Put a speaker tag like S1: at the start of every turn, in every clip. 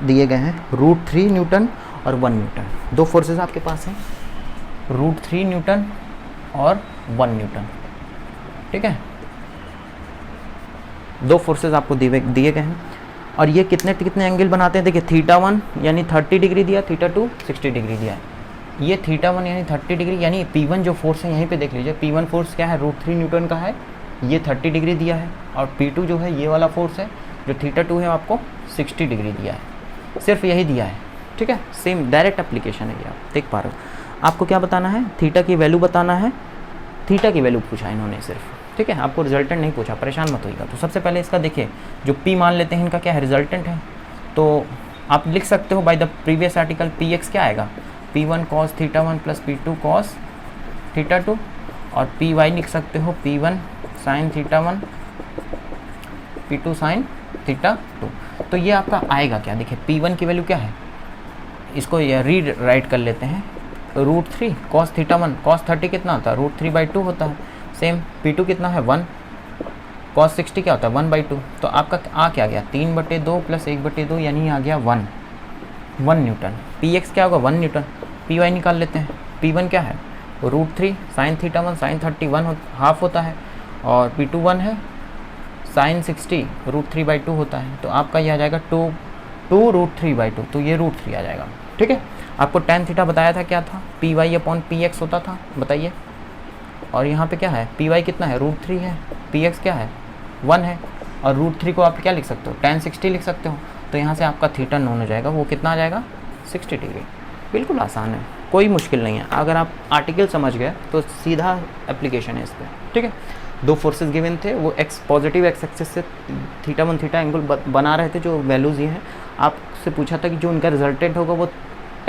S1: दिए गए हैं √3 न्यूटन और 1 न्यूटन। दो फोर्सेस आपके पास हैं, √3 न्यूटन और 1 न्यूटन, ठीक है। दो फोर्सेस आपको दिए गए हैं और ये कितने कितने एंगल बनाते हैं। देखिए θ1 यानी 30 डिग्री दिया, θ2 60 डिग्री दिया है। ये θ1 यानी 30 डिग्री, यानी P1 जो फोर्स है यहीं पे देख लीजिए, P1 फोर्स क्या है, √3 न्यूटन का है, ये 30 डिग्री दिया है। और P2 जो है ये वाला फोर्स है जो θ2 है आपको 60 डिग्री दिया है। सिर्फ यही दिया है, ठीक है। सेम डायरेक्ट एप्लीकेशन है ये, आप देख पा रहे हो। आपको क्या बताना है, थीटा की वैल्यू बताना है। थीटा की वैल्यू पूछा इन्होंने सिर्फ, ठीक है। आपको रिजल्टेंट नहीं पूछा, परेशान मत होइएगा। तो सबसे पहले इसका देखिए, जो P मान लेते हैं इनका क्या है, रिजल्टेंट है। तो आप लिख सकते हो by the previous article Px क्या आएगा, P1 cos θ1 plus P2 cos θ2, और Py लिख सकते हो P1 sin θ1 P2 sin θ2। तो ये आपका आएगा क्या, देखिए P1 की वैल्यू क्या है, इसको ये रीड राइट कर लेते हैं, √3 cos θ1, cos 30 कितना होता है, √3/2 होता है। सेम P2 कितना है 1, cos 60 क्या होता है 1/2। तो आपका आ क्या गया, 3/2 प्लस 1/2 यानी आ गया 1 न्यूटन। Px क्या होगा 1 न्यूटन। Py निकाल लेते हैं, P1 क्या है √3 sin θ1 sin 30 1 हाफ होता है, और P2 1 है sin 60 √3/2 होता है। तो आपका ये आ जाएगा 2 √3/2, तो ये √3 आ जाएगा, ठीक है। आपको tan थीटा बताया था क्या था, Py/Px होता था, बताइए। और यहाँ पे क्या है, Py कितना है √3 है, Px क्या है 1 है, और √3 को आप क्या लिख सकते हो, tan 60 लिख सकते हो। तो यहाँ से आपका थीटा नोन हो जाएगा, वो कितना आ जाएगा 60 डिग्री। बिल्कुल आसान है, कोई मुश्किल नहीं है। अगर आप आर्टिकल समझ गए तो सीधा एप्लीकेशन है इस पर, ठीक है। दो फोर्सेस गिवन थे, वो पॉजिटिव एक्स एक्सिस से θ1 θ एंगल बना रहे थे, जो वैल्यूज़ ये हैं। आपसे पूछा था कि जो उनका रिजल्टेंट होगा वो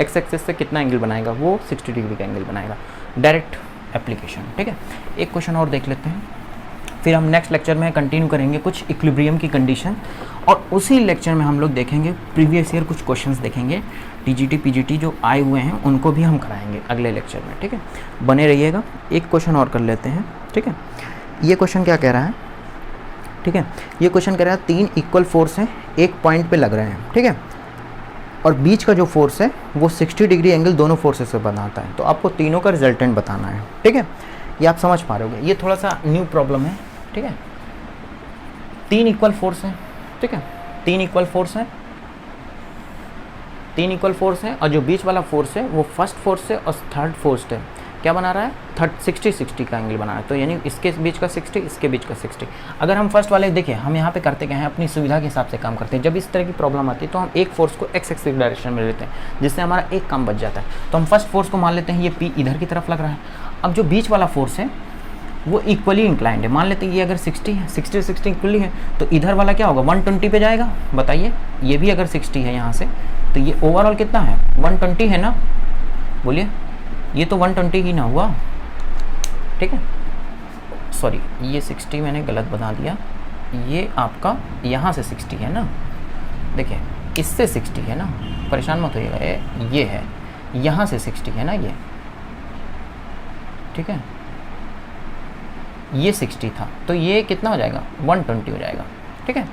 S1: एक्स एक्सिस से कितना एंगल बनाएगा, वो 60 डिग्री का एंगल बनाएगा। डायरेक्ट एप्लीकेशन, ठीक है। एक क्वेश्चन और देख लेते हैं, फिर हम नेक्स्ट लेक्चर में कंटिन्यू करेंगे कुछ इक्विलिब्रियम की कंडीशन, और उसी लेक्चर में हम लोग देखेंगे प्रीवियस ईयर कुछ क्वेश्चंस देखेंगे, टीजीटी पीजीटी जो आए हुए हैं उनको भी हम कराएंगे अगले लेक्चर में, ठीक है। बने रहिएगा। एक क्वेश्चन और कर लेते हैं, ठीक है। ये क्वेश्चन क्या कह रहा है, ठीक है। ये क्वेश्चन कह रहा है 3 इक्वल फोर्स हैं, एक पॉइंट पे लग रहे हैं, ठीक है, और बीच का जो फोर्स है वो 60 डिग्री एंगल दोनों फोर्सेस से बनाता है। तो आपको तीनों का रिजल्टेंट बताना है, ठीक है। ये आप समझ पा रहे होगे, ये थोड़ा सा न्यू प्रॉब्लम है, ठीक है। 3 इक्वल फोर्स हैं, ठीक है, 3 इक्वल फोर्स हैं, 3 इक्वल फोर्स हैं, और जो बीच वाला फोर्स है वो फर्स्ट फोर्स है और थर्ड फोर्स है। क्या बना रहा है 60 का एंगल बना रहा है। तो यानी इसके बीच का 60, इसके बीच का 60। अगर हम फर्स्ट वाले देखिए, हम यहाँ पे करते क्या हैं, अपनी सुविधा के हिसाब से काम करते हैं। जब इस तरह की प्रॉब्लम आती है तो हम एक फोर्स को एक्स एक्सिस डायरेक्शन में लेते हैं, जिससे हमारा एक काम बच जाता है। तो हम फर्स्ट फोर्स को मान लेते हैं, ये P इधर की तरफ लग रहा है। अब जो बीच वाला फोर्स है वो इक्वली इंक्लाइंड है, मान लेते हैं ये अगर 60 है, 60 इक्वली है, तो इधर वाला क्या होगा 120 पे जाएगा। बताइए, ये भी अगर 60 है यहाँ से, तो ये ओवरऑल कितना है 120 है ना, बोलिए। ये तो 120 ही ना हुआ, ठीक है। सॉरी, ये 60 मैंने गलत बता दिया, ये आपका यहाँ से 60 है ना, देखिए इससे 60 है ना, परेशान मत होइएगा, ये है यहाँ से 60 है ना, ये ठीक है, ये 60 था, तो ये कितना हो जाएगा 120 हो जाएगा, ठीक है,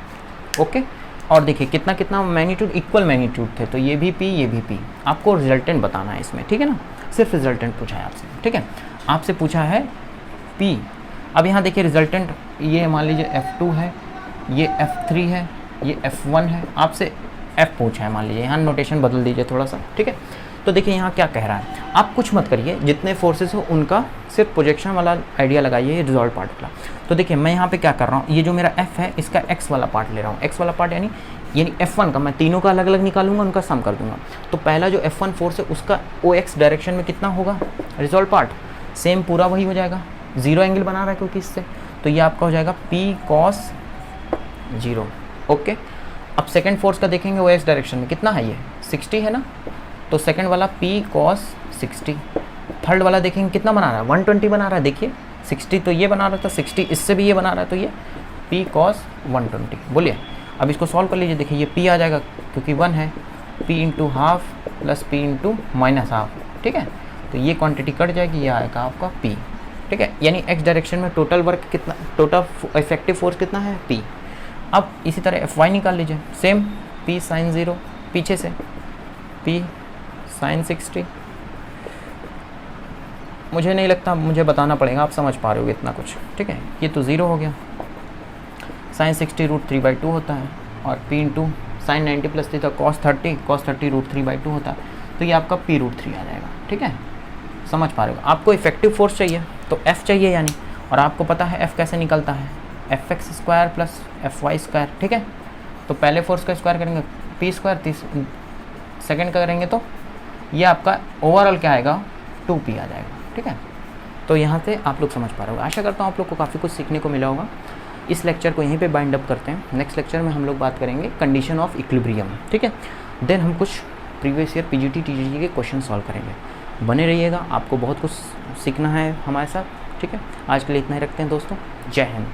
S1: ओके। और देखिए कितना कितना मैग्नीट्यूड, इक्वल मैग्नीट्यूड थे, तो ये भी P ये भी P। आपको रिजल्टेंट बताना है इसमें, ठीक है ना, सिर्फ रिजल्टेंट पूछा है आपसे, ठीक है। आपसे पूछा है P। अब यहाँ देखिए रिजल्टेंट, ये मान लीजिए F2 है, ये F3 है, ये F1 है, आपसे F पूछा है मान लीजिए, यहाँ नोटेशन बदल दीजिए थोड़ा सा, ठीक है। तो देखिए यहाँ क्या कह रहा है, आप कुछ मत करिए, जितने फोर्सेस हो उनका सिर्फ प्रोजेक्शन वाला आइडिया लगाइए, ये रिजॉल्व पार्ट वाला। तो देखिए मैं यहाँ पे क्या कर रहा हूँ, ये जो मेरा F है इसका X वाला पार्ट ले रहा हूँ, X वाला पार्ट यानी F1 का मैं तीनों का अलग अलग निकालूंगा, उनका सम कर दूंगा। तो पहला जो F1 फोर्स है उसका OX डायरेक्शन में कितना होगा, रिजॉल्व पार्ट सेम पूरा वही हो जाएगा, 0 एंगल बना रहा है क्योंकि इससे, तो ये आपका हो जाएगा P cos 0, ओके। अब सेकेंड फोर्स का देखेंगे OX डायरेक्शन में कितना है, ये 60 है ना, तो सेकेंड वाला P cos 60। थर्ड वाला देखेंगे कितना बना रहा है 120 बना रहा है, देखिए 60 तो ये बना रहा था, 60 इससे भी ये बना रहा है, तो ये P cos 120। बोलिए, अब इसको सॉल्व कर लीजिए, देखिए ये P आ जाएगा क्योंकि 1 है, P into half plus P into minus half, ठीक है। तो ये क्वांटिटी कट जाएगी, ये आएगा आपका P, ठीक है। यानी X डायरेक्शन में टोटल वर्क कितना, टोटल इफेक्टिव फोर्स कितना है P। अब इसी तरह Fy निकाल लीजिए, सेम P sin 0 पीछे से p sin 60, मुझे नहीं लगता मुझे बताना पड़ेगा, आप समझ पा रहे हो इतना कुछ, ठीक है। ये तो 0 हो गया, sin 60 √3/2 होता है, और p into sin 90 plus theta cos 30 √3/2 होता है, तो ये आपका p √3 आ जाएगा, ठीक है। समझ पा रहे हो। आपको इफेक्टिव फोर्स चाहिए तो F चाहिए यानी, और आपको पता है F कैसे निकलता है, fx² प्लस fy², ठीक है। तो पहले फोर्स का स्क्वायर करेंगे p², सेकेंड का करेंगे तो ये आपका ओवरऑल क्या आएगा 2p आ जाएगा, ठीक है। तो यहाँ से आप लोग समझ पा रहे हो। आशा करता हूँ आप लोग को काफ़ी कुछ सीखने को मिला होगा। इस लेक्चर को यहीं पे बाइंड अप करते हैं। नेक्स्ट लेक्चर में हम लोग बात करेंगे कंडीशन ऑफ इक्विलिब्रियम, ठीक है। देन हम कुछ प्रीवियस ईयर पीजीटी टीजीटी के क्वेश्चन सॉल्व करेंगे। बने रहिएगा, आपको बहुत कुछ सीखना है हमारे साथ, ठीक है। आज के लिए इतना ही रखते हैं दोस्तों। जय हिंद।